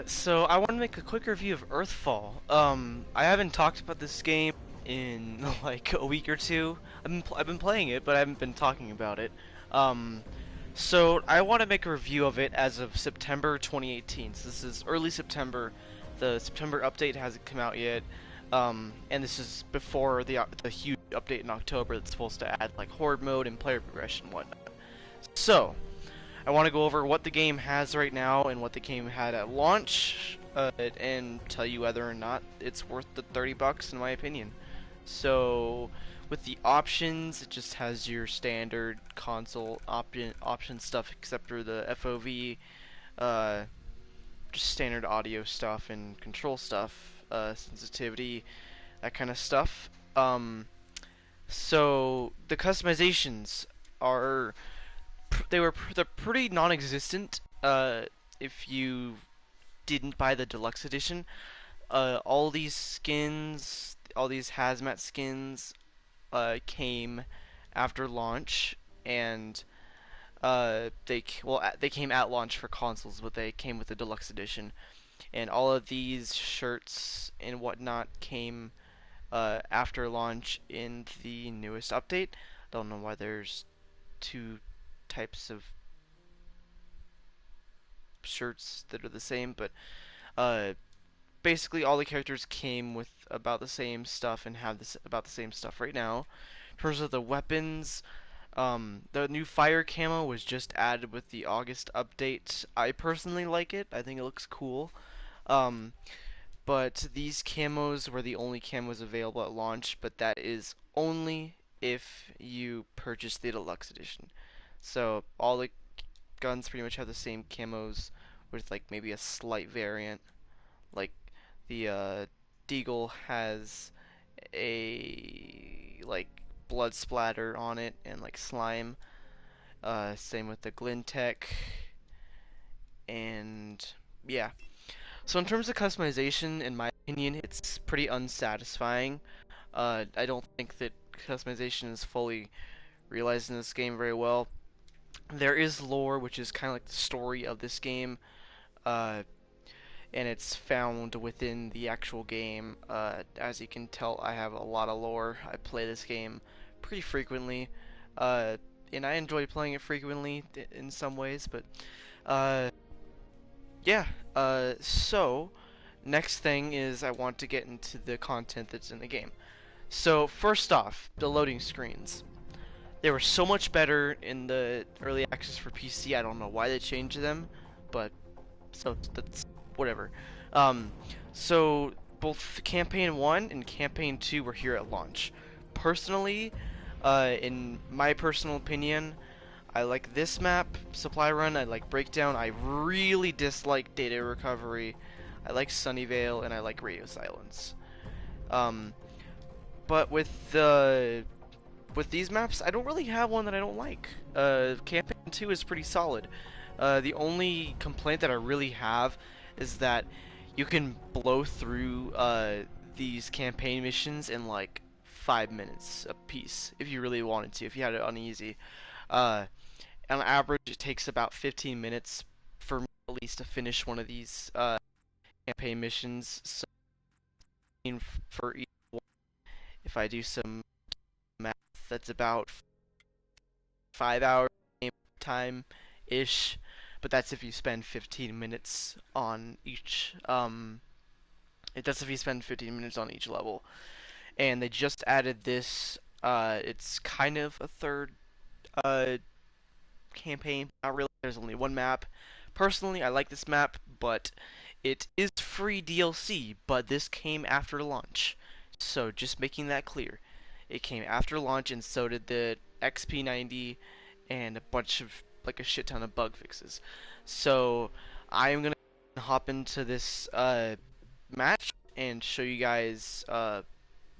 So I want to make a quick review of Earthfall. I haven't talked about this game in like a week or two. I've been playing it, but I haven't been talking about it. Um, so I want to make a review of it as of September 2018. So this is early September. The September update hasn't come out yet. And this is before the huge update in October that's supposed to add like horde mode and player progression and whatnot. So I want to go over what the game has right now and what the game had at launch, and tell you whether or not it's worth the $30 in my opinion. So, with the options, it just has your standard console option stuff, except for the FOV, uh, just standard audio stuff and control stuff, sensitivity, that kind of stuff. So the customizations are they're pretty non-existent if you didn't buy the deluxe edition. All these skins, all these hazmat skins, came after launch, and they came at launch for consoles, but they came with the deluxe edition, and all of these shirts and whatnot came after launch in the newest update. Don't know why there's two types of shirts that are the same, but uh, basically all the characters came with about the same stuff and have this about the same stuff right now. In terms of the weapons, the new fire camo was just added with the August update. I personally like it. I think it looks cool. Um, but these camos were the only camos available at launch, but that is only if you purchase the deluxe edition. So all the guns pretty much have the same camos with like maybe a slight variant. Like the Deagle has a like blood splatter on it and like slime. Same with the Glintech, and yeah. So in terms of customization, in my opinion, it's pretty unsatisfying. I don't think that customization is fully realized in this game very well. There is lore, which is kind of like the story of this game, uh, and it's found within the actual game. As you can tell, I have a lot of lore. I play this game pretty frequently, uh, and I enjoy playing it frequently in some ways, but uh, yeah. So next thing is I want to get into the content that's in the game. So first off, the loading screens. They were so much better in the early access for PC. I don't know why they changed them, but so that's whatever. Um, so both campaign 1 and campaign 2 were here at launch. Personally, in my personal opinion, I like this map, Supply Run. I like Breakdown. I really dislike Data Recovery. I like Sunnyvale, and I like Radio Silence. Um, but with these maps, I don't really have one that I don't like. Campaign 2 is pretty solid. The only complaint that I really have is that you can blow through these campaign missions in like 5 minutes a piece if you really wanted to, if you had it on easy. Uh, on average, it takes about 15 minutes for me at least to finish one of these campaign missions. So for each one, if I do some math, that's about 5 hours game time ish, but that's if you spend 15 minutes on each. That's if you spend 15 minutes on each level. And they just added this. It's kind of a third uh, campaign. Not really. There's only one map. Personally, I like this map, but it is free DLC. But this came after launch, so just making that clear. It came after launch, and so did the XP90 and a bunch of like a shit ton of bug fixes. So I'm gonna hop into this match and show you guys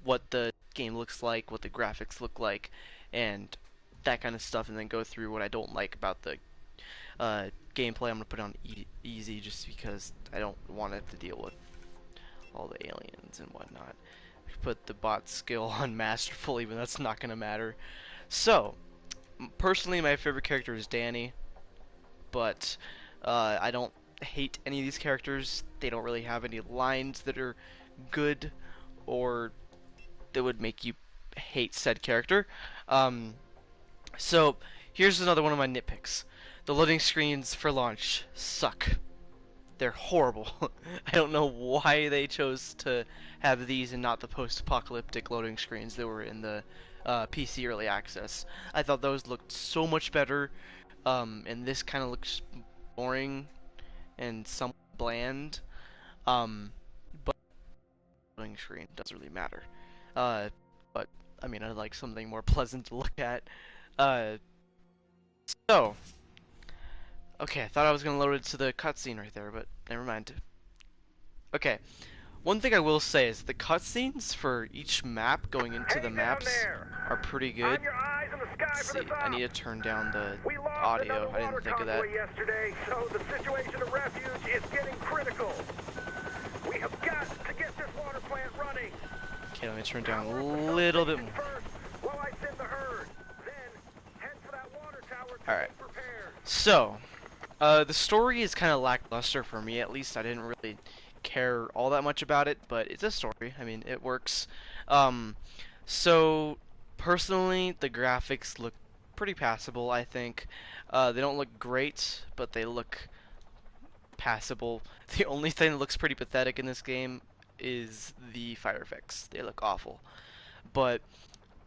what the game looks like, what the graphics look like, and that kind of stuff, and then go through what I don't like about the gameplay. I'm gonna put it on easy just because I don't want it to deal with all the aliens and whatnot. Put the bot skill on masterful, even that's not gonna matter. So, personally, my favorite character is Danny, but I don't hate any of these characters. They don't really have any lines that are good or that would make you hate said character. Um, so here's another one of my nitpicks. The loading screens for launch suck. They're horrible. I don't know why they chose to have these and not the post-apocalyptic loading screens that were in the PC early access. I thought those looked so much better, and this kind of looks boring and somewhat bland. But loading screen doesn't really matter. Uh, but I mean, I like something more pleasant to look at. Uh, so okay, I thought I was gonna load it to the cutscene right there, but never mind. Okay, one thing I will say is the cutscenes for each map going into the maps are pretty good. Let's see, I need to turn down the audio. I didn't think of that. Yesterday, so the situation of refuge is getting critical. We have got to get this water plant running. Okay, let me turn down a little bit more. While I send the herd, then head for that water tower. All right. So, the story is kind of lackluster for me. At least I didn't really care all that much about it, but it's a story. I mean, it works. So personally, the graphics look pretty passable, I think. They don't look great, but they look passable. The only thing that looks pretty pathetic in this game is the fire effects. They look awful. But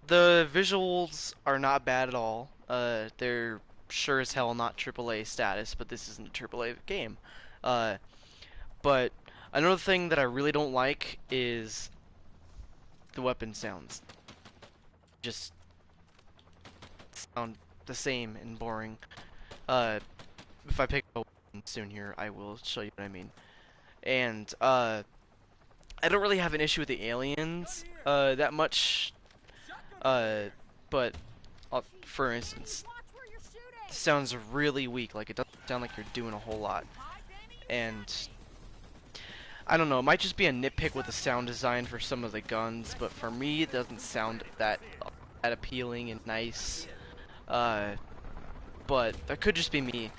the visuals are not bad at all. They're sure as hell not AAA status, but this isn't a AAA game. But another thing that I really don't like is the weapon sounds. Just sound the same and boring. If I pick a weapon soon here, I will show you what I mean. And I don't really have an issue with the aliens that much. But for instance, it sounds really weak. Like it doesn't sound like you're doing a whole lot. And I don't know, it might just be a nitpick with the sound design for some of the guns, but for me it doesn't sound that appealing and nice. But that could just be me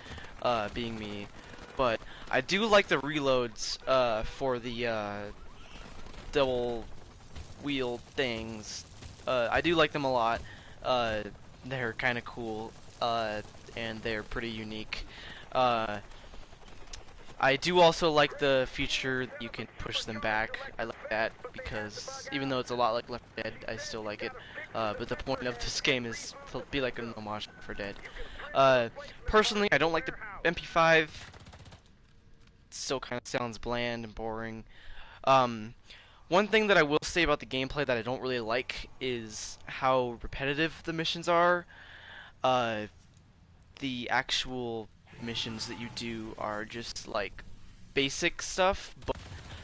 being me. But I do like the reloads for the double wheel things. I do like them a lot. They're kind of cool, and they're pretty unique. I do also like the feature that you can push them back. I like that because even though it's a lot like Left 4 Dead, I still like it. But the point of this game is to be like an homage to Left 4 Dead. Personally, I don't like the MP5. It still kind of sounds bland and boring. One thing that I will say about the gameplay that I don't really like is how repetitive the missions are. The actual missions that you do are just like basic stuff, but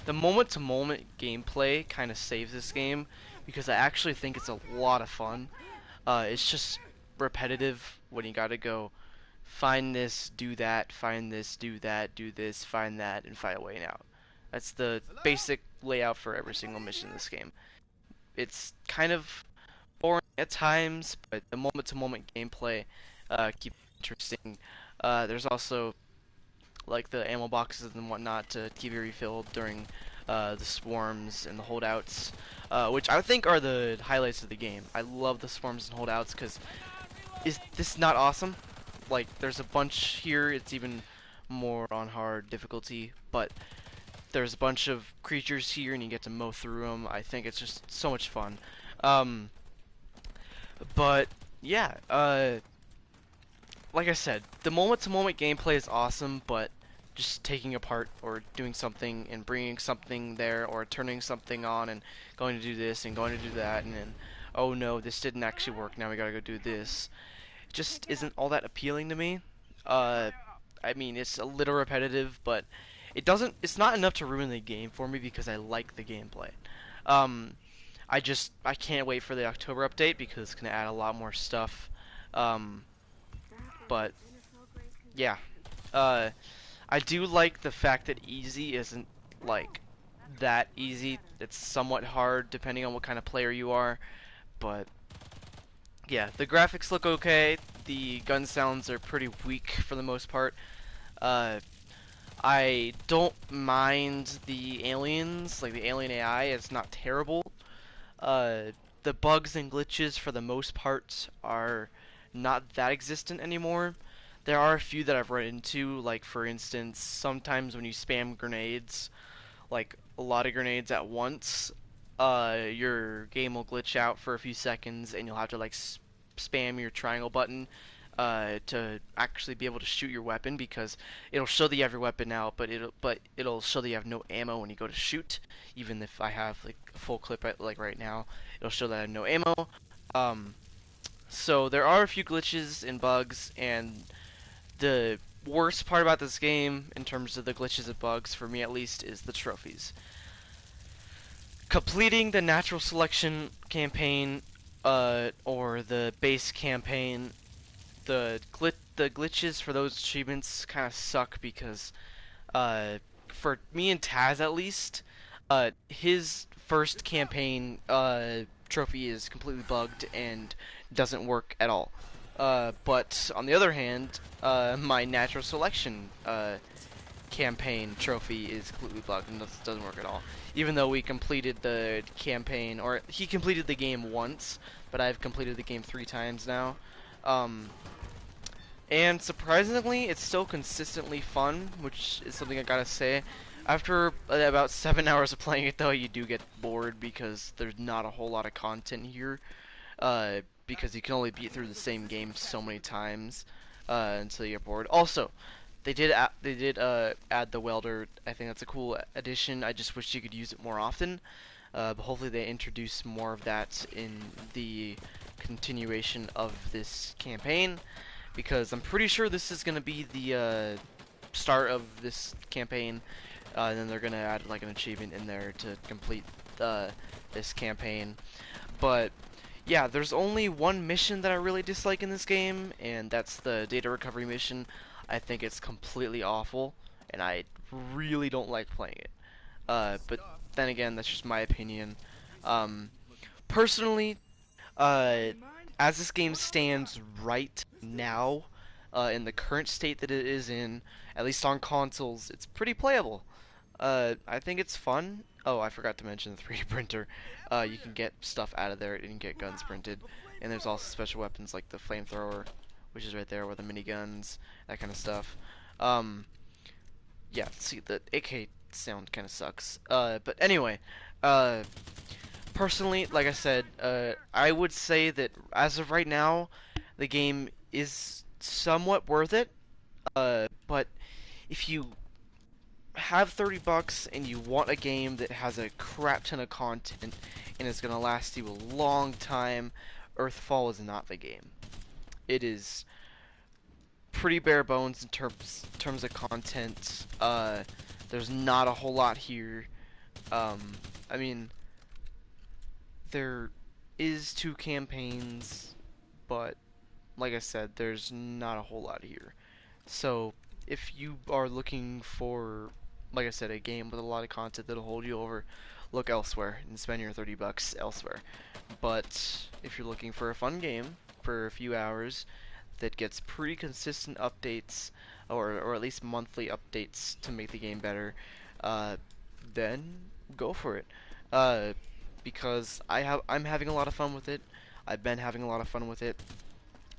the moment-to-moment gameplay kind of saves this game because I actually think it's a lot of fun. It's just repetitive when you gotta go find this, do that, find this, do that, do this, find that, and find a way out. That's the basic layout for every single mission in this game. It's kind of boring at times, but the moment-to-moment gameplay keeps it interesting. There's also like the ammo boxes and whatnot to keep you refilled during the swarms and the holdouts, which I think are the highlights of the game. I love the swarms and holdouts because is this not awesome? Like there's a bunch here. It's even more on hard difficulty, but there's a bunch of creatures here and you get to mow through them. I think it's just so much fun. But yeah, like I said, the moment-to-moment gameplay is awesome, but just taking apart or doing something and bringing something there or turning something on and going to do this and going to do that and then, oh no, this didn't actually work, now we gotta go do this. It just isn't all that appealing to me. I mean, it's a little repetitive, but it's not enough to ruin the game for me because I like the gameplay. I can't wait for the October update because it's gonna add a lot more stuff. But yeah, I do like the fact that easy isn't like that easy. It's somewhat hard depending on what kind of player you are. But yeah, the graphics look okay. The gun sounds are pretty weak for the most part. I don't mind the aliens, like the alien AI. It's not terrible. Uh, the bugs and glitches for the most part are not that existent anymore. There are a few that I've run into, like for instance, sometimes when you spam grenades, like a lot of grenades at once, your game will glitch out for a few seconds, and you'll have to like spam your triangle button to actually be able to shoot your weapon because it'll show that you have your weapon out, but it'll show that you have no ammo when you go to shoot. Even if I have like a full clip at, like right now, it'll show that I have no ammo. Um, so there are a few glitches and bugs, and the worst part about this game, in terms of the glitches and bugs, for me at least, is the trophies. Completing the natural selection campaign, or the base campaign, the glitches for those achievements kind of suck because, uh, for me and Taz at least, his first campaign trophy is completely bugged and doesn't work at all. But on the other hand, my natural selection campaign trophy is completely bugged and doesn't work at all. Even though we completed the campaign, or he completed the game once, but I've completed the game 3 times now. Um, and surprisingly, it's still consistently fun, which is something I gotta say. After about 7 hours of playing it, though, you do get bored because there's not a whole lot of content here. Because you can only beat through the same game so many times until you get bored. Also, they did add the welder. I think that's a cool addition. I just wish you could use it more often. But hopefully they introduce more of that in the continuation of this campaign, because I'm pretty sure this is gonna be the start of this campaign. And then they're gonna add like an achievement in there to complete uh, this campaign. But yeah, there's only one mission that I really dislike in this game, and that's the data recovery mission. I think it's completely awful, and I really don't like playing it. But then again, that's just my opinion. Um, Personally, uh, as this game stands right now, in the current state that it is in, at least on consoles, it's pretty playable. I think it's fun. Oh, I forgot to mention the 3D printer. You can get stuff out of there and get guns printed. And there's also special weapons like the flamethrower, which is right there, or the miniguns, that kind of stuff. Um, yeah, see, the AK sound kind of sucks. But anyway, uh, personally, like I said, I would say that as of right now, the game is somewhat worth it. But if you have 30 bucks and you want a game that has a crap ton of content and is going to last you a long time, Earthfall is not the game. It is pretty bare bones in terms of content. There's not a whole lot here. Um, I mean, there is 2 campaigns, but like I said, there's not a whole lot here. So if you are looking for, like I said, a game with a lot of content that'll hold you over, look elsewhere and spend your 30 bucks elsewhere. But if you're looking for a fun game for a few hours that gets pretty consistent updates, or at least monthly updates to make the game better, uh, then go for it. Uh, because I'm having a lot of fun with it. I've been having a lot of fun with it.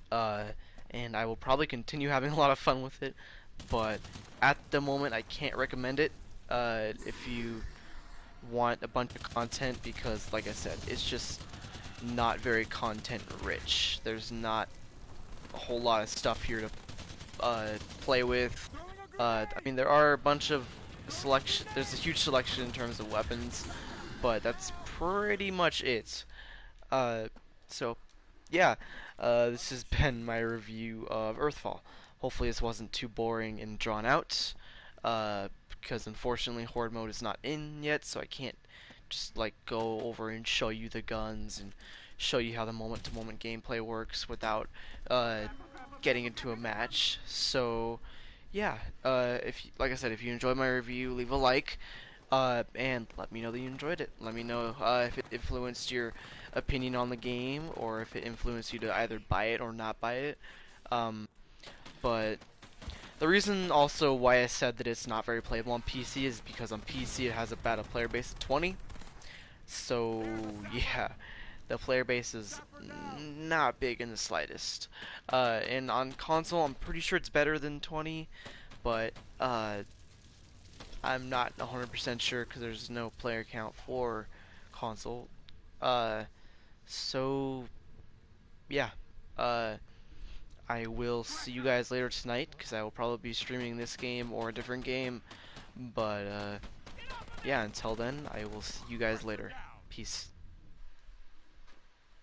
Uh, and I will probably continue having a lot of fun with it, but at the moment I can't recommend it if you want a bunch of content, because like I said, it's just not very content rich. There's not a whole lot of stuff here to play with. I mean, there are a bunch of selection. There's a huge selection in terms of weapons, but that's pretty much it. Uh, so yeah, this has been my review of Earthfall. Hopefully this wasn't too boring and drawn out, because unfortunately Horde mode is not in yet, so I can't just like go over and show you the guns and show you how the moment-to-moment gameplay works without uh, getting into a match. So yeah, if like I said, if you enjoyed my review, leave a like. And let me know that you enjoyed it. Let me know if it influenced your opinion on the game, or if it influenced you to either buy it or not buy it. Um, but The reason also why I said that it's not very playable on PC is because on PC it has about a player base of 20. So yeah, the player base is not big in the slightest. And on console, I'm pretty sure it's better than 20, but I'm not 100% sure because there's no player count for console. Uh, so yeah, uh, I will see you guys later tonight because I will probably be streaming this game or a different game. But yeah, until then, I will see you guys later. Peace.